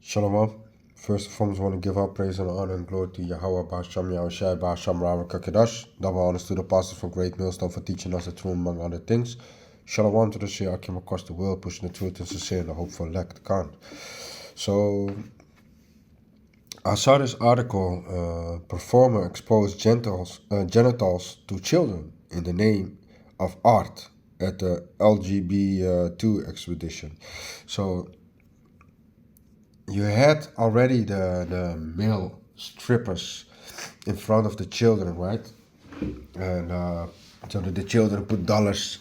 Shalom. First and foremost, I want to give all praise and honor and glory to Yahweh, Ba'asham Yahushai, Ba'asham Rava Kakedash. Double honors to the pastors from Great Millstone for teaching us the truth among other things. Shalom to the Shia I came across the world, pushing the truth and sincere and the hope for elect can't. So, I saw this article, performer exposed genitals to children in the name of art at the LGB2 expedition. So, you had already the male strippers in front of the children, right? And so that the children put dollars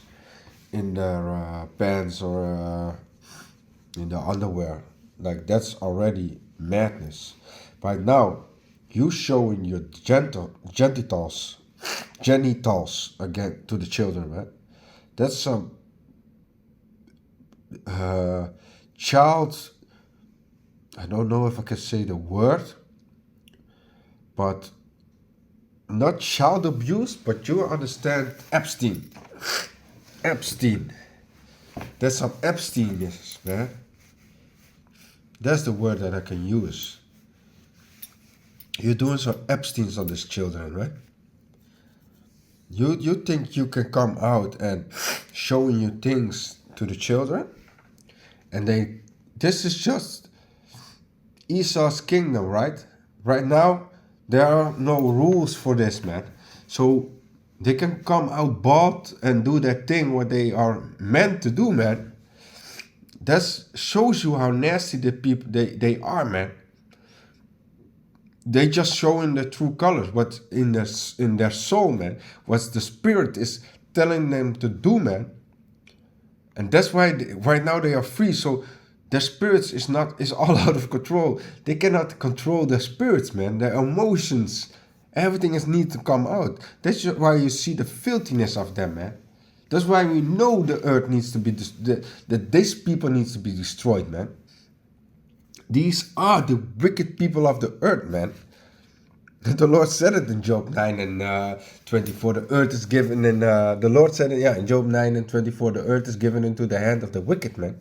in their pants or in their underwear. Like, that's already madness. Right now, you showing your genitals again to the children, right? That's some child. I don't know if I can say the word, but not child abuse, but you understand Epstein. Epstein. That's some Epsteinness, man. That's the word that I can use. You're doing some Epsteins on these children, right? You think you can come out and showing you things to the children, and this is just Esau's kingdom, right? Right now, there are no rules for this, man. So they can come out bald and do that thing what they are meant to do, man. That shows you how nasty the people they are, man. They just showing the true colors, what in their soul, man. What the spirit is telling them to do, man. And that's why right now they are free. So their spirits is all out of control. They cannot control their spirits, man. Their emotions, everything is need to come out. That's why you see the filthiness of them, man. That's why we know the earth needs to be that these people needs to be destroyed, man. These are the wicked people of the earth, man. The Lord said it in Job 9 and 24. The earth is given in the Lord said it, in Job 9 and 24. The earth is given into the hand of the wicked, man.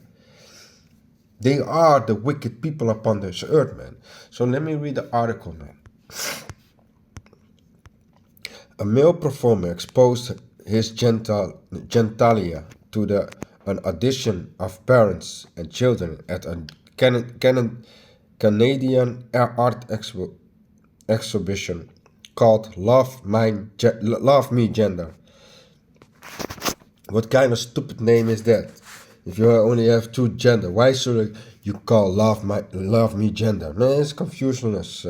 They are the wicked people upon this earth, man. So let me read the article, man. A male performer exposed his genitalia to an audition of parents and children at a Canadian art exhibition called Love Me Gender. What kind of stupid name is that? If you only have two gender, why should you call Love Me Gender? Man, it's confusion as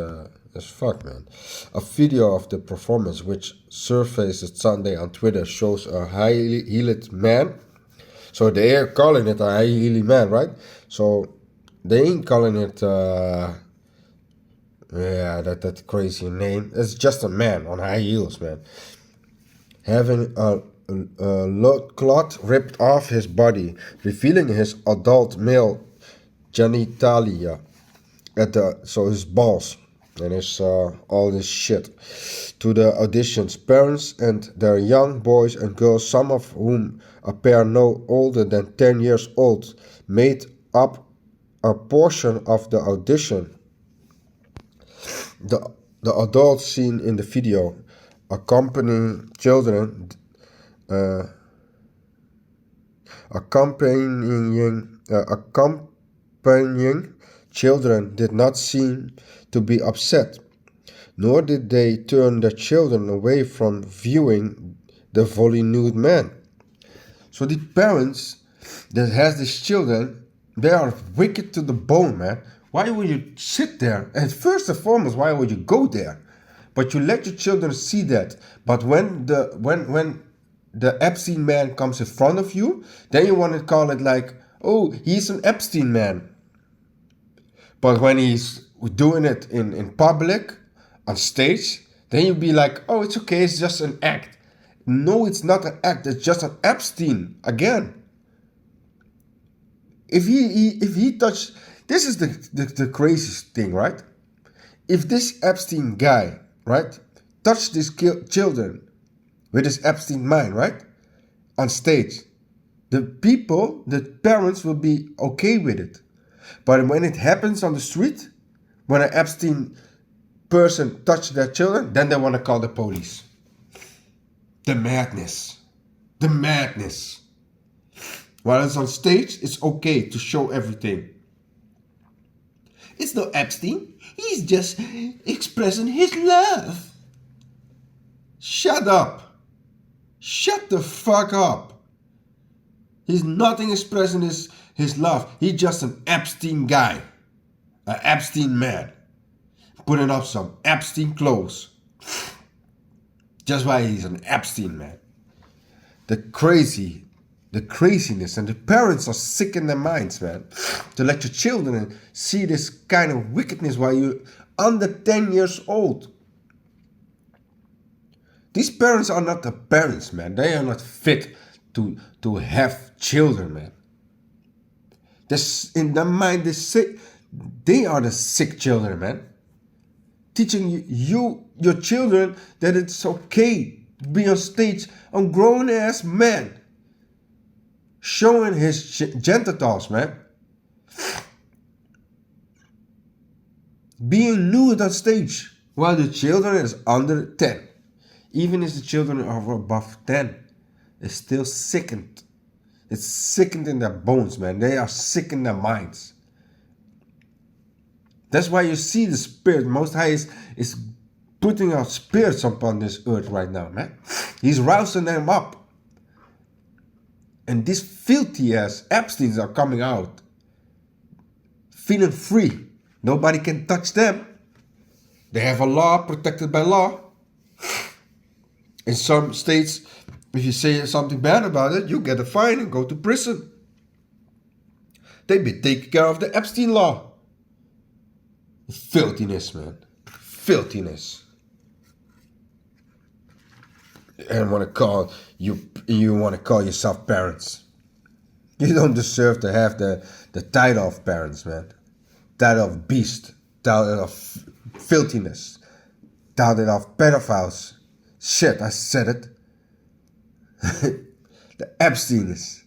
fuck, man. A video of the performance, which surfaced Sunday on Twitter, shows a high-heeled man. So they are calling it a high-heeled man, right? So they ain't calling it, that crazy name. It's just a man on high heels, man. Having a cloth ripped off his body, revealing his adult male genitalia so his balls and his all this shit to the auditions. Parents and their young boys and girls, some of whom appear no older than 10 years old, made up a portion of the audition. The adults seen in the video accompanying children accompanying children did not seem to be upset, nor did they turn their children away from viewing the fully nude man. So the parents that has these children, they are wicked to the bone, man. Why would you sit there? And first and foremost, why would you go there? But you let your children see that. But when the Epstein man comes in front of you, then you want to call it like, oh, he's an Epstein man. But when he's doing it in public, on stage, then you'll be like, oh, it's okay, it's just an act. No, it's not an act, it's just an Epstein again. If he touched, this is the craziest thing, right? If this Epstein guy, right, touched these children with his Epstein mind, right, on stage, the parents will be okay with it. But when it happens on the street, when an Epstein person touches their children, then they want to call the police. The madness. The madness. While it's on stage, it's okay to show everything. It's no Epstein. He's just expressing his love. Shut up. Shut the fuck up. He's nothing expressing his love. He's just an Epstein guy. An Epstein man. Putting up some Epstein clothes. Just why he's an Epstein man. The craziness, and the parents are sick in their minds, man. To let your children see this kind of wickedness while you're under 10 years old. These parents are not the parents, man. They are not fit to have children, man. This, in their mind, they are the sick children, man. Teaching your children that it's okay to be on stage, a grown-ass man showing his genitals, man. Being nude on stage while the children is under 10. Even if the children are above 10, it's still sickened. It's sickened in their bones, man. They are sick in their minds. That's why you see the Spirit. Most High is putting out spirits upon this earth right now, man. He's rousing them up. And these filthy ass Epsteins are coming out, feeling free. Nobody can touch them. They have a law, protected by law. In some states, if you say something bad about it, you get a fine and go to prison. They've been taking care of the Epstein law. Filthiness, man. Filthiness. And want to call you want to call yourself parents. You don't deserve to have the title of parents, man. Title of beast. Title of filthiness. Title of pedophiles. Shit, I said it. The Epsteins.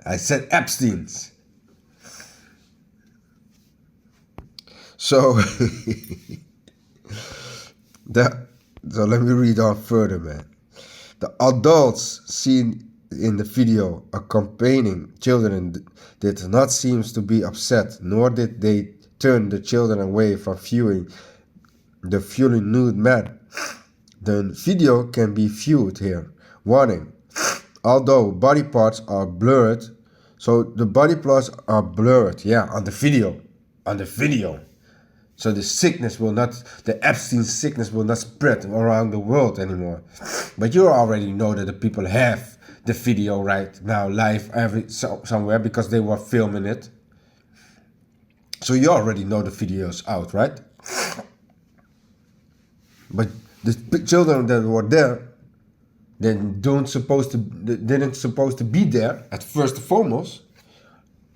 I said Epsteins. So, so let me read on further, man. The adults seen in the video accompanying children did not seem to be upset, nor did they turn the children away from viewing the fully nude man. The video can be viewed here. Warning. Although body parts are blurred, so the body parts are blurred, yeah, on the video. On the video. So the sickness will not, the Epstein sickness will not spread around the world anymore. But you already know that the people have the video right now live somewhere because they were filming it. So you already know the video's out, right? But the children that were there, they didn't supposed to be there at first and foremost.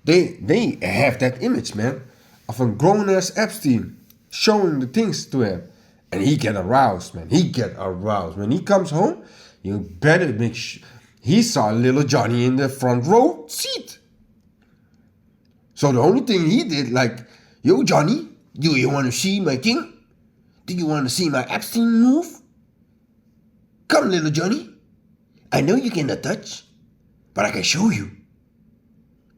They have that image, man, of a grown-ass Epstein showing the things to him. And he get aroused, man. He get aroused. When he comes home, you better make sure. He saw little Johnny in the front row seat. So the only thing he did, like, yo, Johnny, do you want to see my king? Do you want to see my Epstein move? Come, little Johnny. I know you cannot touch, but I can show you.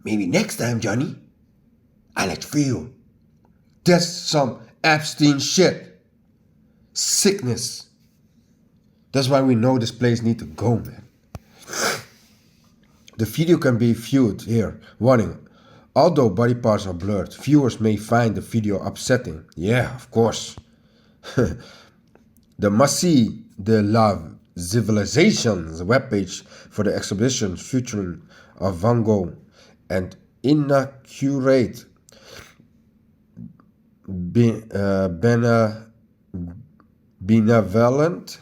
Maybe next time, Johnny, I let you feel. That's some Epstein shit. Sickness. That's why we know this place need to go, man. The video can be viewed here. Warning. Although body parts are blurred, viewers may find the video upsetting. Yeah, of course. The Must-See de la Civilization's webpage for the exhibition featuring of Van Gogh and inaccurate benevolent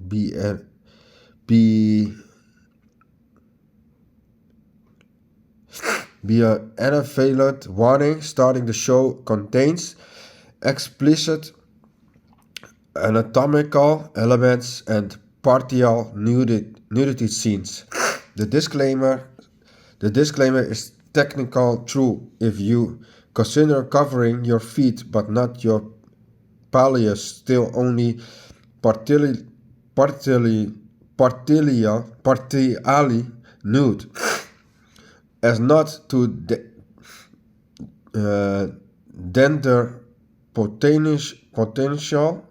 be an unveiled warning starting the show contains explicit anatomical elements, and partial nudity scenes. The disclaimer The disclaimer is technical true if you consider covering your feet but not your pallias still only partially partially nude as not to gender potential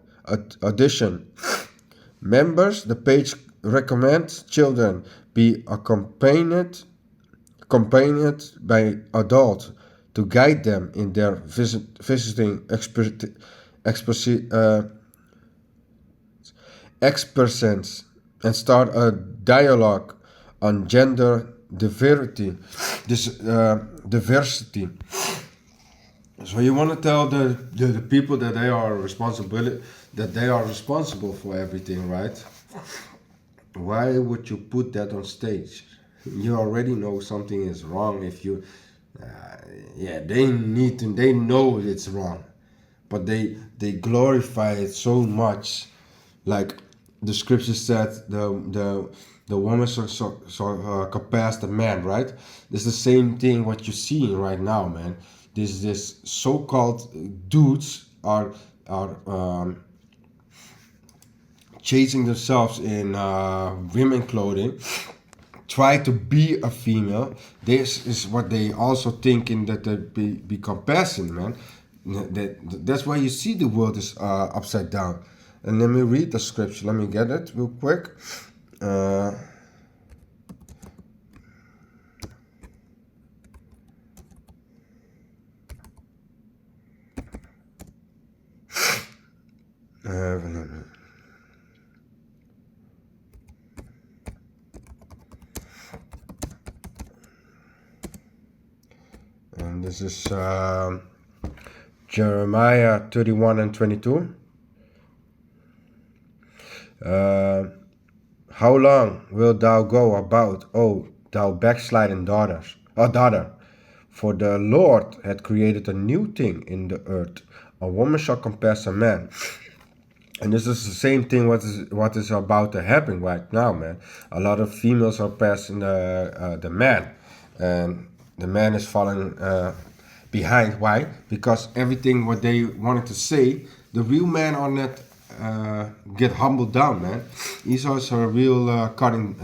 addition. Members, the page recommends children be accompanied by adults to guide them in their visiting expertise and start a dialogue on gender diversity. So you want to tell the people that they are responsible for everything, right? Why would you put that on stage? You already know something is wrong if you they know it's wrong, but they glorify it so much. Like the scripture said, the woman compares the man, right? It's the same thing what you're seeing right now, man. This so-called dudes are chasing themselves in women clothing, try to be a female. This is what they also thinking that they be compassing, man. That's why you see the world is upside down. And let me read the scripture. Let me get it real quick. And this is Jeremiah 31 and 22. How long wilt thou go about, O thou backsliding daughter? For the Lord had created a new thing in the earth. A woman shall compass a man. And this is the same thing what is about to happen right now, man. A lot of females are passing the man. And the man is falling behind. Why? Because everything what they wanted to say, the real man on that get humbled down, man. Esau is a real cutting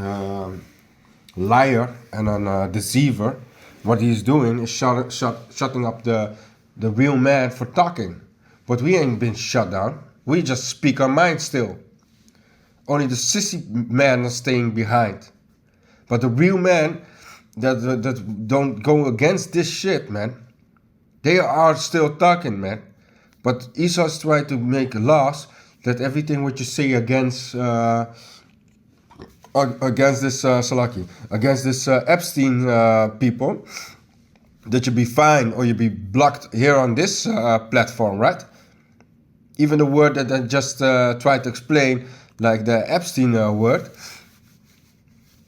liar and a deceiver. What he's doing is shutting up the real man for talking. But we ain't been shut down. We just speak our mind still. Only the sissy man is staying behind. But the real man that don't go against this shit, man, they are still talking, man. But Esau's trying to make laws that everything what you say against this Epstein people, that you be fined or you be blocked here on this platform, right? Even the word that I just tried to explain, like the Epstein word,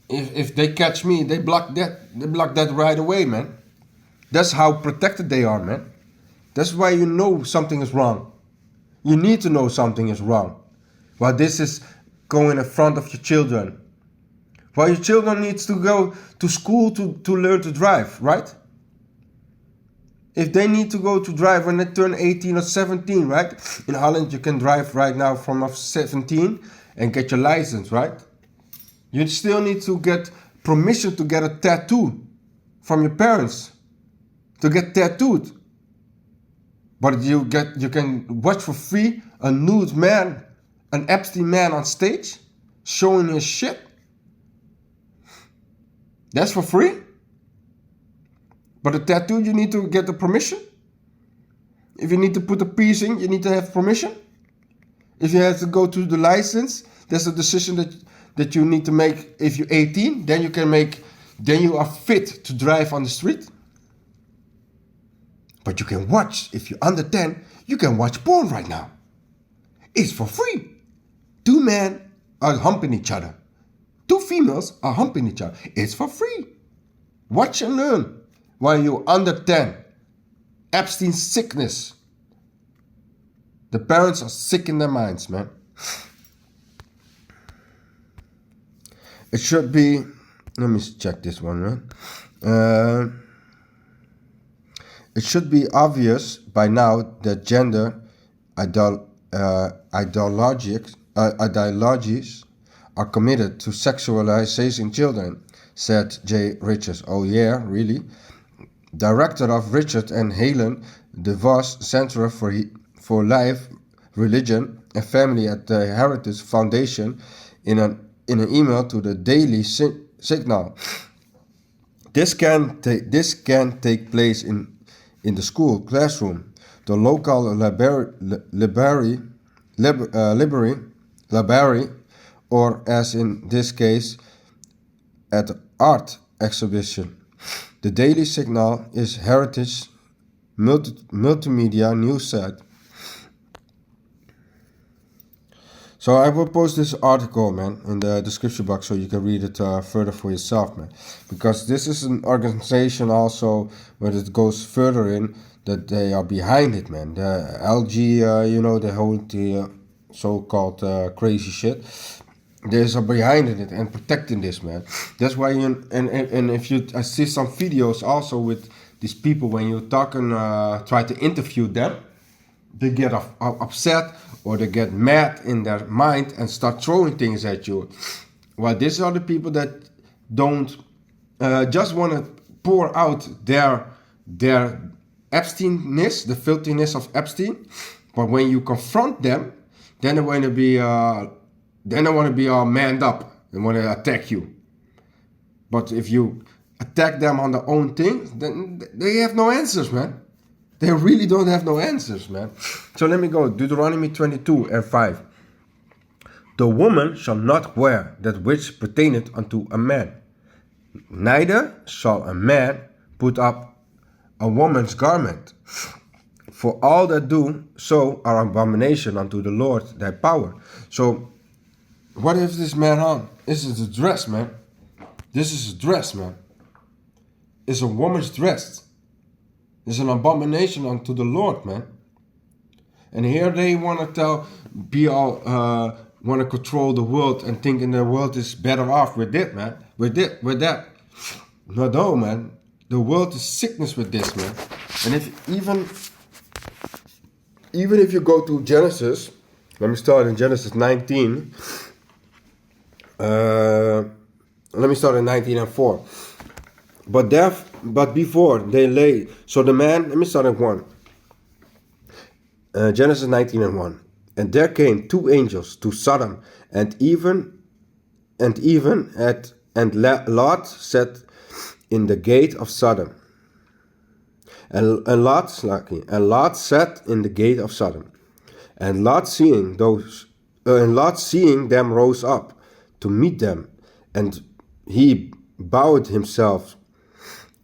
if they catch me, they block that right away, man. That's how protected they are, man. That's why you know something is wrong. You need to know something is wrong. While this is going in front of your children. While your children needs to go to school to learn to drive, right? If they need to go to drive when they turn 18 or 17, right? In Holland, you can drive right now from 17 and get your license, right? You still need to get permission to get a tattoo from your parents. To get tattooed. But you can watch for free a nude man, an Epstein man on stage, showing his shit. That's for free. But a tattoo, you need to get the permission. If you need to put a piercing, you need to have permission. If you have to go to the license, that's a decision that you need to make. If you're 18, then you are fit to drive on the street. But you can watch, if you're under 10, you can watch porn right now. It's for free. 2 men are humping each other. 2 females are humping each other. It's for free. Watch and learn while you're under 10. Epstein's sickness. The parents are sick in their minds, man. It should be, let me check this one, man. It should be obvious by now that gender ideologies are committed to sexualizing children, said J. Richards. Oh yeah, really? Director of Richard and Helen DeVos Center for Life, Religion and Family at the Heritage Foundation in an email to the Daily Signal. This can take place in the school classroom, the local library, or as in this case, at the art exhibition. The Daily Signal is Heritage multimedia news site. So I will post this article, man, in the description box so you can read it further for yourself, man. Because this is an organization also where it goes further in that they are behind it, man. The LG, the whole so-called crazy shit. There's a behind it and protecting this, man. That's why I see some videos also with these people when you try to interview them, they get upset or they get mad in their mind and start throwing things at you. Well, these are the people that don't just want to pour out their Epsteinness, the filthiness of Epstein. But when you confront them, then they want to be all manned up and want to attack you. But if you attack them on their own thing, then they have no answers, man. They really don't have no answers, man. So let me go. Deuteronomy 22 and 5. The woman shall not wear that which pertaineth unto a man. Neither shall a man put up a woman's garment. For all that do so are abomination unto the Lord thy power. So, what is this man on? This is a dress, man. This is a dress, man. It's a woman's dress. It's an abomination unto the Lord, man. And here they want to want to control the world and thinking the world is better off with it, man. With that. No, man. The world is sickness with this, man. And if even if you go to Genesis, let me start in Genesis 19. Let me start in 19 and 4. But before they lay, so the man, let me start at 1. Genesis 19 and 1. And there came 2 angels to Sodom, and Lot sat in the gate of Sodom. And Lot sat in the gate of Sodom. And Lot seeing them rose up to meet them, and he bowed himself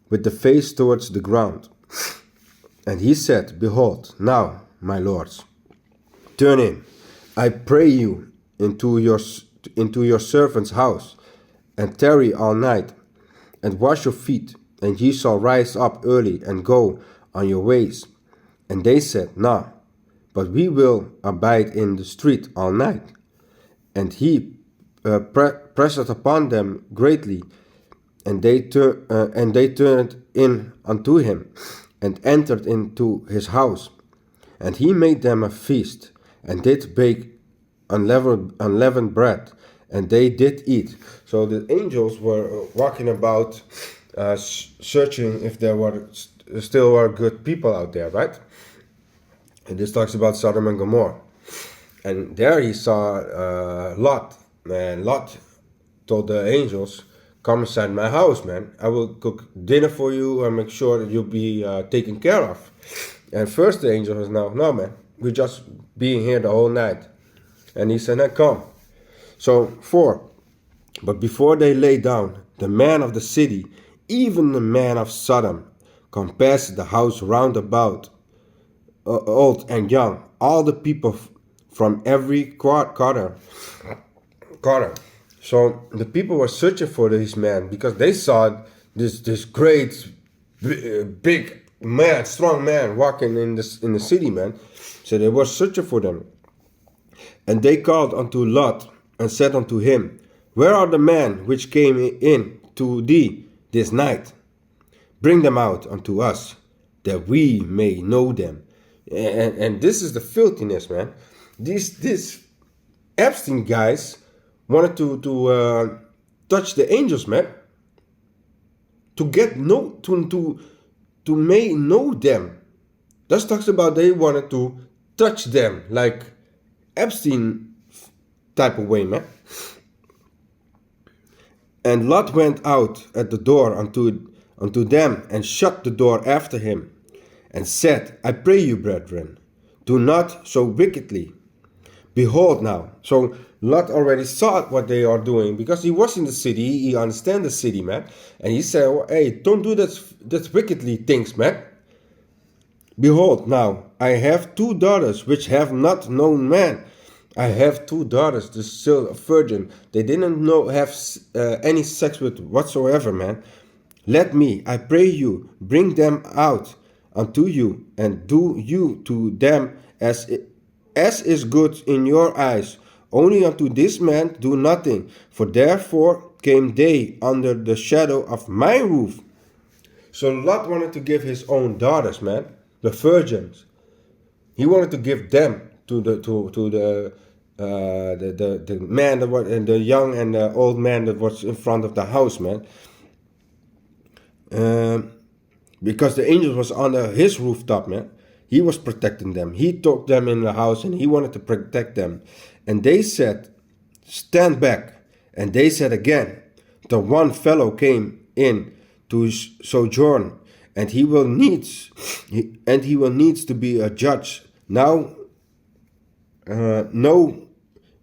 with the face towards the ground. And he said, Behold, now, my lords, turn in, I pray you, into your servant's house, and tarry all night, and wash your feet, and ye shall rise up early and go on your ways. And they said, Nah, but we will abide in the street all night. And he pressed upon them greatly, and they turned in unto him, and entered into his house. And he made them a feast, and did bake unleavened bread, and they did eat. So the angels were walking about, searching if there were still good people out there, right? And this talks about Sodom and Gomorrah. And there he saw Lot, and Lot told the angels, Come inside my house, man. I will cook dinner for you and make sure that you'll be taken care of. And first the angel was, No, man. We're just being here the whole night. And he said, come. So 4. But before they lay down, the man of the city, even the man of Sodom, compassed the house round about, old and young, all the people from every quarter. So the people were searching for this man because they saw this great big man, strong man walking in the city, man. So they were searching for them. And they called unto Lot and said unto him, Where are the men which came in to thee this night? Bring them out unto us, that we may know them. And this is the filthiness, man. These Epstein guys wanted to touch the angels, man. To get to may know them. That talks about they wanted to touch them, like Epstein type of way, man. And Lot went out at the door unto them, and shut the door after him, and said, I pray you, brethren, do not so wickedly. Behold now. So Lot already saw what they are doing, because he was in the city, he understands the city, man. And he said, hey, don't do that wickedly things, man. Behold now, I have 2 daughters which have not known man. I have 2 daughters, they're still a virgin. They didn't have any sex with whatsoever, man. Let me, I pray you, bring them out unto you, and do you to them as is good in your eyes. Only unto this man do nothing, for therefore came they under the shadow of my roof. So Lot wanted to give his own daughters, man, the virgins. He wanted to give them to the man that was, and the young and the old man that was in front of the house, man. Because the angel was under his rooftop, man. He was protecting them. He took them in the house and he wanted to protect them. And they said, stand back. And they said again, the one fellow came in to sojourn, and he will needs to be a judge. Now, no,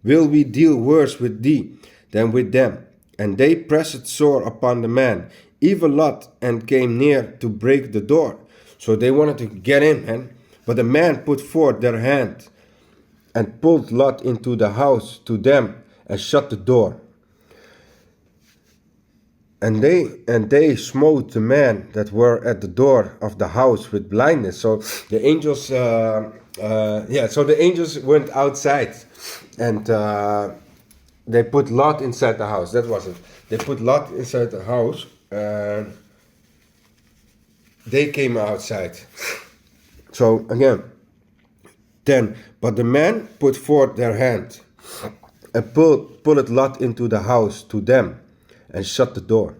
will we deal worse with thee than with them? And they pressed sore upon the man, even Lot, and came near to break the door. So they wanted to get in, man. But the man put forth their hand and pulled Lot into the house to them and shut the door. And they smote the men that were at the door of the house with blindness. So the angels, so the angels went outside, and they put Lot inside the house. That was it. They put Lot inside the house. They came outside. So again, but the men put forth their hand and pulled Lot into the house to them and shut the door.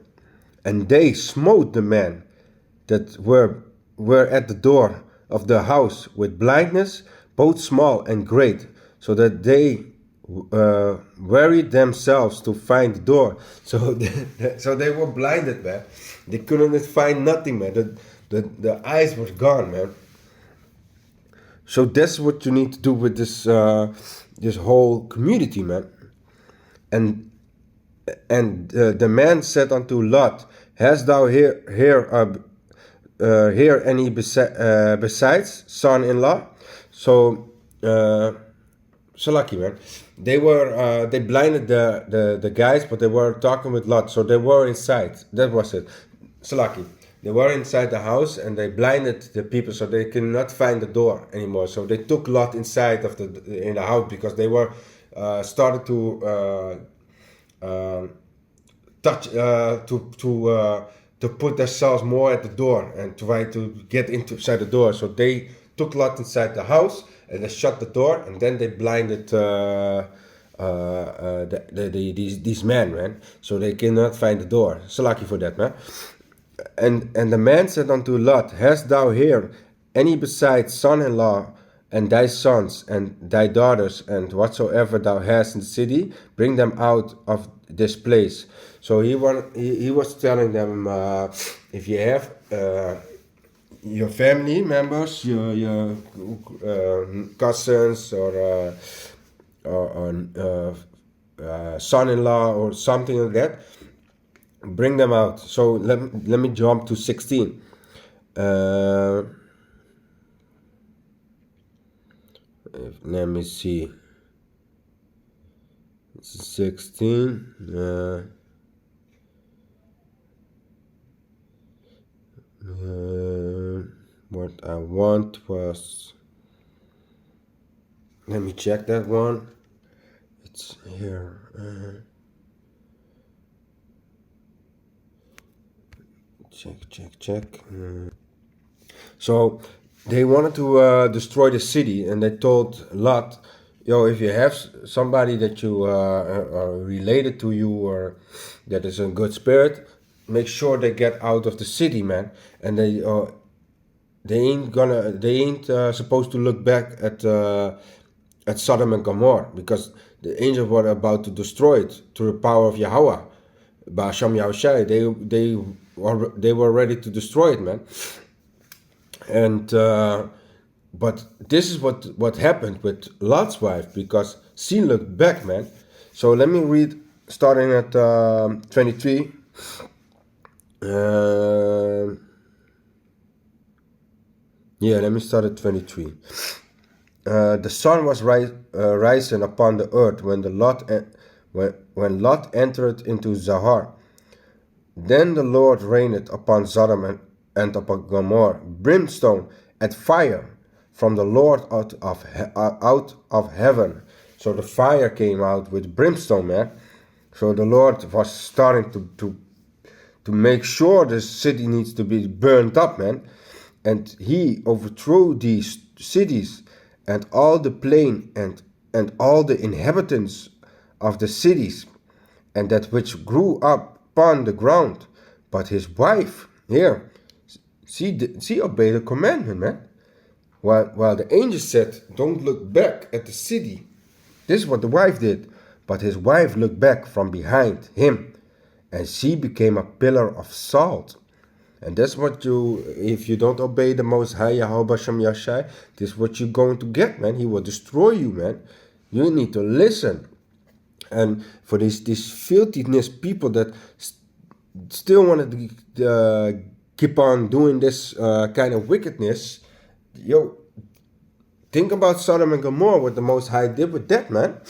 And they smote the men that were at the door of the house with blindness, both small and great, so that they wearied themselves to find the door. So they were blinded, man. They couldn't find nothing, man. The eyes were gone, man. So that's what you need to do with this this whole community, man. And the man said unto Lot, Hast thou here any besides son-in-law? So so lucky, man. They blinded the guys, but they were talking with Lot, so they were inside. That was it. So lucky. They were inside the house and they blinded the people, so they could not find the door anymore. So they took Lot inside of in the house, because they were started to to put themselves more at the door and try to get inside the door. So they took Lot inside the house and they shut the door, and then they blinded these men, man. So they cannot find the door. So lucky for that, man. And the man said unto Lot, Hast thou here any besides son-in-law, and thy sons and thy daughters, and whatsoever thou hast in the city, bring them out of this place. So he was telling them, if you have your family members, your cousins or son-in-law or something like that, bring them out. So let me jump to 16. Let me see. 16. What I want was, let me check that one. It's here. Check. So they wanted to destroy the city, and they told Lot, "Yo, if you have somebody that you are related to you or that is a good spirit, make sure they get out of the city, man." And they ain't supposed to look back at Sodom and Gomorrah, because the angels were about to destroy it through the power of Yahweh. Ba'asham Yahushai, they were ready to destroy it, man. And but this is what happened with Lot's wife, because she looked back, man. So let me read starting at 23. Let me start at 23. The sun was rising upon the earth when Lot entered into Zahar. Then the Lord rained upon Sodom and upon Gomorrah brimstone and fire from the Lord out of heaven. So the fire came out with brimstone, man. So the Lord was starting to make sure the city needs to be burned up, man. And he overthrew these cities and all the plain and all the inhabitants of the cities, and that which grew up upon the ground. But his wife, here, she obeyed the commandment, man. While the angel said, "Don't look back at the city." This is what the wife did. But his wife looked back from behind him, and she became a pillar of salt. And that's what if you don't obey the Most High, Yahweh Shem Yashai, this is what you're going to get, man. He will destroy you, man. You need to listen. And for these filthiness people that still want to keep on doing this kind of wickedness, think about Sodom and Gomorrah, what the Most High did with that, man.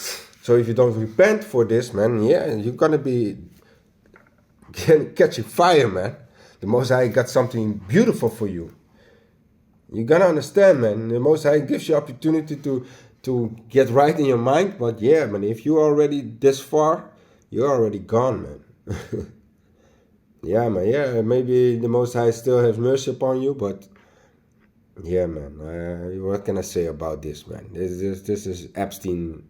So if you don't repent for this, man, you're gonna be catching fire, man. The Most High got something beautiful for you. You gotta understand, man. The Most High gives you opportunity to get right in your mind, but man, if you're already this far, you're already gone, man. Maybe the Most High still has mercy upon you, but man, what can I say about this, man? This is Epstein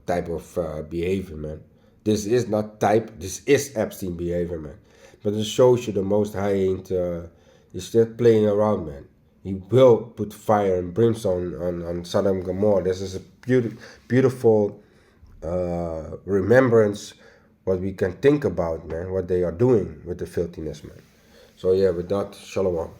type of behavior, man. This is not type, this is Epstein behavior, man. But it shows you the Most High ain't, he's just playing around, man. He will put fire and brimstone on Sodom and Gomorrah. This is a beautiful remembrance, what we can think about, man, what they are doing with the filthiness, man. So with that, shalom.